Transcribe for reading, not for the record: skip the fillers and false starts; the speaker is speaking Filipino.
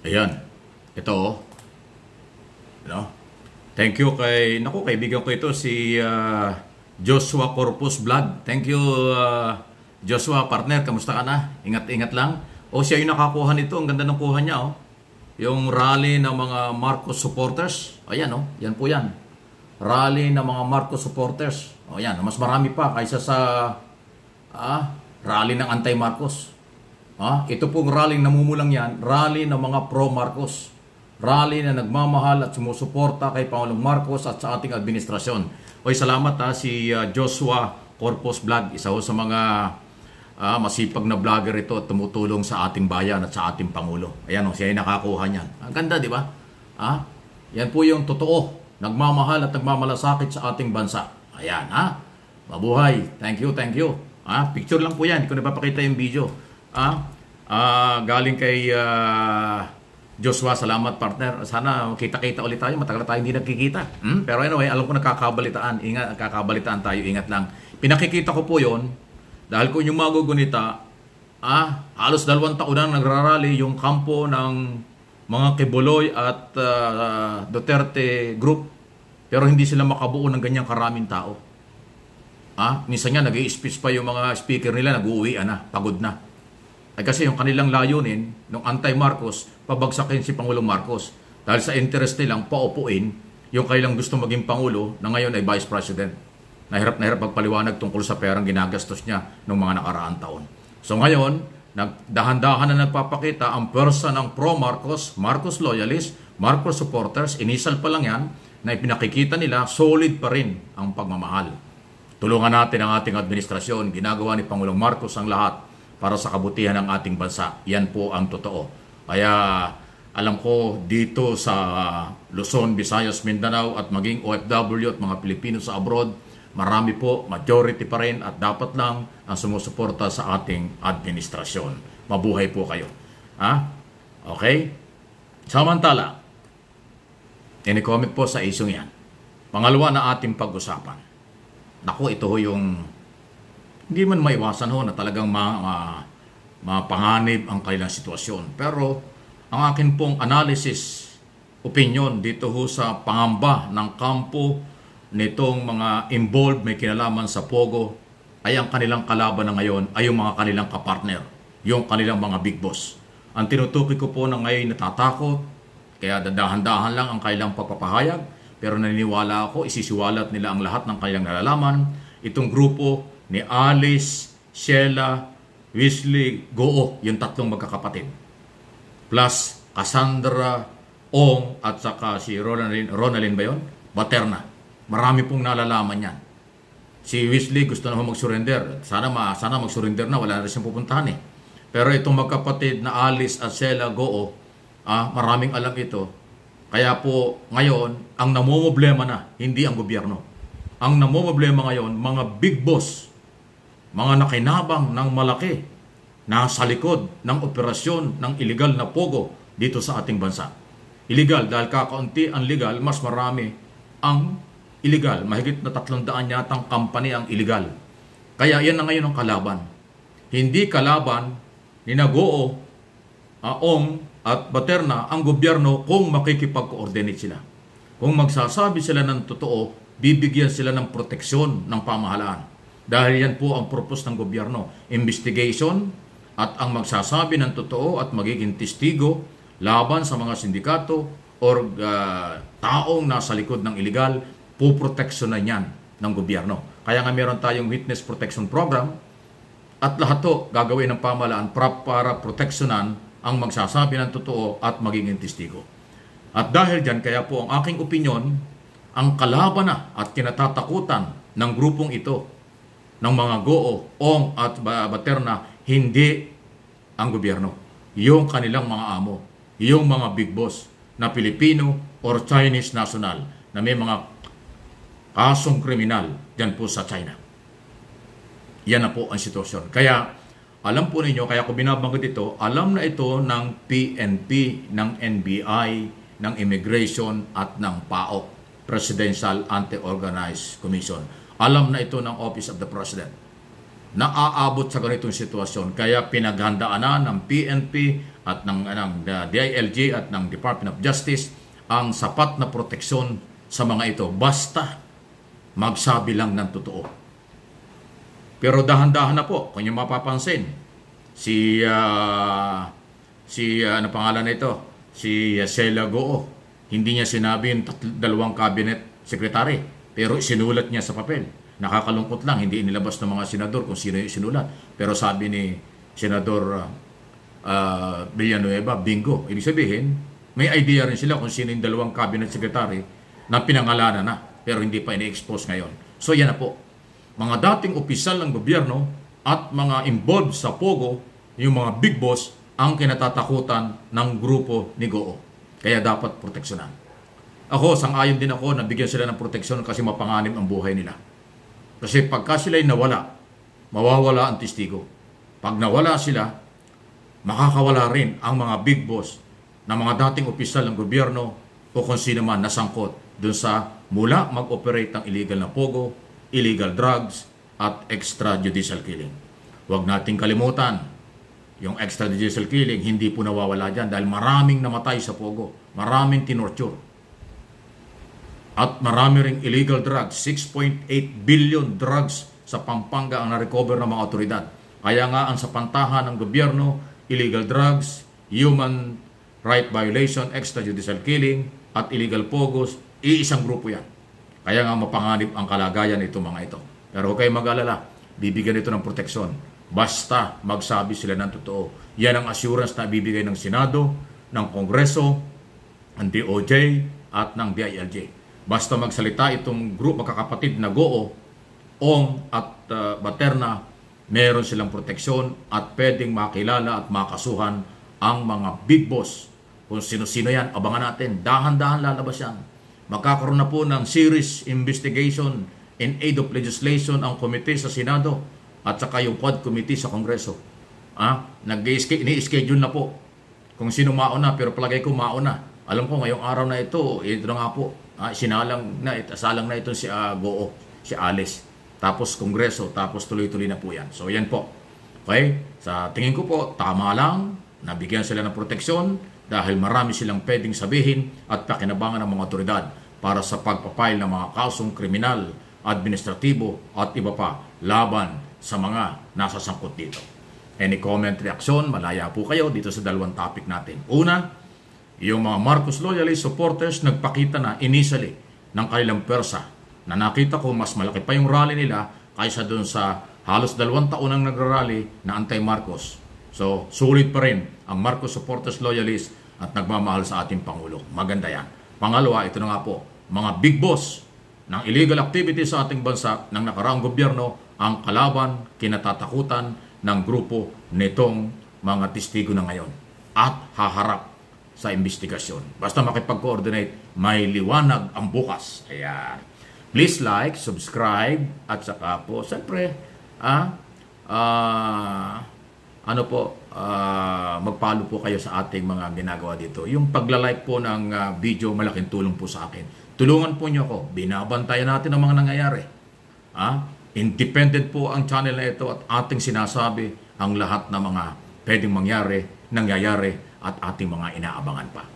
Ayan. Ito, oh. No? Thank you kaibigan ko ito, si Joshua Corpus Vlog. Thank you, Joshua, partner. Kamusta ka na? Ingat-ingat lang. O, siya yung nakakuha nito. Ang ganda ng kuha niya, oh. Yung rally ng mga Marcos supporters. Ayan, oh. Yan po yan. Rally ng mga Marcos supporters. O, yan. Mas marami pa kaysa sa rally ng anti-Marcos. Ito pong rally namumulang yan. Rally ng mga pro-Marcos. Rally na nagmamahal at sumusuporta kay Pangulong Marcos at sa ating administrasyon. Oy, salamat si Joshua Corpus Vlog, isa ho sa mga masipag na vlogger ito at tumutulong sa ating bayan at sa ating Pangulo. Ayan, siya ay nakakuha niyan. Ang ganda, di ba? Yan po yung totoo. Nagmamahal at nagmamalasakit sa ating bansa. Ayan, mabuhay. Thank you, thank you. Picture lang po yan. Hindi ko napapakita yung video. Galing kay Joshua, salamat partner. Sana kita-kita ulit tayo. Matagal na tayo hindi nagkikita. Pero anyway, alam ko nagkakabalitaan. Ingat, nagkakabalitaan tayo. Ingat lang. Pinakikita ko po yon dahil kung yung magugunita, halos 2 taon na nagrarally yung kampo ng mga Kibuloy at Duterte group. Pero hindi sila makabuo ng ganyang karaming tao. Minsan nga, nag-i-speech pa yung mga speaker nila, nag-uwi na, pagod na. Ay kasi yung kanilang layunin, nung anti-Marcos, pabagsakin si Pangulong Marcos. Dahil sa interest nilang paupuin yung kailang gusto maging Pangulo na ngayon ay Vice President. Nahirap magpaliwanag tungkol sa perang ginagastos niya noong mga nakaraang taon. So ngayon, dahan-dahan na nagpapakita ang pwersa ng pro-Marcos, Marcos loyalists, Marcos supporters, inisal pa lang yan, na ipinakikita nila, solid pa rin ang pagmamahal. Tulungan natin ang ating administrasyon, ginagawa ni Pangulong Marcos ang lahat para sa kabutihan ng ating bansa. Yan po ang totoo. Kaya alam ko dito sa Luzon, Visayas, Mindanao at maging OFW at mga Pilipino sa abroad, marami po, majority pa rin at dapat lang ang sumusuporta sa ating administrasyon. Mabuhay po kayo. Okay? Samantala, ini-comment po sa isyong yan. Pangalawa na ating pag-usapan. Naku, ito ho yung hindi man maiwasan ho na talagang mapanganib ang kailang sitwasyon. Pero ang akin pong analysis, opinion dito ho sa pangamba ng kampo nitong mga involved, may kinalaman sa Pogo, ay ang kanilang kalaban na ngayon ay yung mga kanilang kapartner, yung kanilang mga big boss. Ang tinutukoy ko po na ngayon natatakot, kaya dadahan-dahan lang ang kailang pagpapahayag, pero naniniwala ako, isisiwalat nila ang lahat ng kanilang nalalaman. Itong grupo ni Alice, Sheila, Wesley, Goo, yung 3 magkakapatid. Plus, Cassandra, Ong, at saka si Ronalyn ba yun? Baterna. Marami pong nalalaman yan. Si Wesley gusto na mag-surrender. Sana mag-surrender na, wala na rin siyang pupuntahan eh. Pero itong magkapatid na Alice at Sheila, Goo, maraming alam ito. Kaya po, ngayon, ang namumblema na, hindi ang gobyerno. Ang namumblema ngayon, mga big boss, mga nakinabang ng malaki, nasa likod ng operasyon ng illegal na Pogo dito sa ating bansa. Illegal, dahil kakaunti ang legal, mas marami ang illegal. Mahigit na 300 yatang company ang illegal. Kaya yan na ngayon ang kalaban. Hindi kalaban ni Goo, Ong at Baterna ang gobyerno kung makikipag-coordinate sila. Kung magsasabi sila ng totoo, bibigyan sila ng proteksyon ng pamahalaan. Dahil yan po ang purpose ng gobyerno. Investigation at ang magsasabi ng totoo at magiging testigo laban sa mga sindikato or taong nasa likod ng illegal, puproteksyonan yan ng gobyerno. Kaya nga meron tayong Witness Protection Program at lahat to gagawin ng pamahalaan para proteksyonan ang magsasabi ng totoo at magiging testigo. At dahil dyan, kaya po ang aking opinyon, ang kalaban na at kinatatakutan ng grupong ito, ng mga Goo, Ong at Baterna, hindi ang gobyerno. Yung kanilang mga amo, yung mga big boss na Pilipino or Chinese national na may mga kasong kriminal dyan po sa China. Yan na po ang sitwasyon. Kaya alam po ninyo, kaya ko binabanggit ito, alam na ito ng PNP, ng NBI, ng Immigration at ng PAO, Presidential Anti-Organized Commission. Alam na ito ng Office of the President. naaabot sa ganitong sitwasyon. Kaya pinaghandaan na ng PNP at ng DILG at ng Department of Justice ang sapat na proteksyon sa mga ito. Basta magsabi lang ng totoo. Pero dahan-dahan na po, kung yung mapapansin, ano pangalan nito? Si Sheila Goo. Hindi niya sinabi yung dalawang cabinet secretary, pero sinulat niya sa papel. Nakakalungkot lang, hindi inilabas ng mga senador kung sino yung sinulat. Pero sabi ni Senador Villanueva, bingo. Ibig sabihin, may idea rin sila kung sino yung dalawang cabinet secretary na pinangalanan na, pero hindi pa ini-expose ngayon. So yan na po. Mga dating opisyal ng gobyerno at mga involved sa Pogo, yung mga big boss, ang kinatatakutan ng grupo ni Goo. Kaya dapat proteksyonan. Ako, sang-ayon din ako na bigyan sila ng proteksyon kasi mapanganib ang buhay nila. Kasi pagka sila'y nawala, mawawala ang testigo. Pag nawala sila, makakawala rin ang mga big boss na mga dating opisyal ng gobyerno o kung sino man nasangkot dun sa mula mag-operate ng illegal na Pogo, illegal drugs, at extrajudicial killing. Huwag nating kalimutan, yung extrajudicial killing, hindi po nawawala dyan dahil maraming namatay sa Pogo, maraming tinorture. At marami ring illegal drugs, 6.8 billion drugs sa Pampanga ang na-recover ng mga otoridad. Kaya nga ang sapantahan ng gobyerno, illegal drugs, human right violation, extrajudicial killing, at illegal pogos, iisang grupo yan. Kaya nga mapanganib ang kalagayan nito mga ito. Pero huwag kayong mag-alala, bibigyan ito ng proteksyon. Basta magsabi sila ng totoo. Yan ang assurance na bibigay ng Senado, ng Kongreso, ng DOJ, at ng DILG. Basta magsalita itong group magkakapatid na Goo, Ong at Baterna, meron silang proteksyon at pwedeng makilala at makasuhan ang mga big boss. Kung sino-sino yan, abangan natin. Dahan-dahan lalabas yan. Magkakaroon na po ng serious investigation in aid of legislation ang komite sa Senado at saka yung Quad Committee sa Kongreso. Ini-schedule na po kung sino mauna, pero palagay ko mauna. Alam ko ngayong araw na ito na nga po, salang na ito si Goo, si Alice. Tapos Kongreso, tapos tuloy-tuloy na po yan. So yan po. Okay? Sa tingin ko po, tama lang, nabigyan sila ng proteksyon dahil marami silang pwedeng sabihin at pakinabangan ng mga otoridad para sa pagpapile ng mga kasong kriminal, administratibo at iba pa laban sa mga nasasangkot dito. Any comment, reaksyon, malaya po kayo dito sa dalawang topic natin. Una, yung mga Marcos loyalist supporters nagpakita na initially ng kanilang pwersa na nakita ko mas malaki pa yung rally nila kaysa dun sa halos 2 taon ang nagrarally na anti-Marcos. So, sulit pa rin ang Marcos supporters loyalist at nagmamahal sa ating Pangulo. Maganda yan. Pangalawa, ito na nga po, mga big boss ng illegal activities sa ating bansa ng nakaraang gobyerno ang kalaban, kinatatakutan ng grupo nitong mga testigo na ngayon at haharap sa investigasyon. Basta makipag-coordinate, may liwanag ang bukas. Ayan. Please like, subscribe, at saka po, siyempre, mag-follow po kayo sa ating mga ginagawa dito. Yung pagla-like po ng video, malaking tulong po sa akin. Tulungan po niyo ako. Binabantayan natin ang mga nangyayari. Independent po ang channel na ito at ating sinasabi ang lahat ng mga pwedeng nangyayari at ating mga inaabangan pa.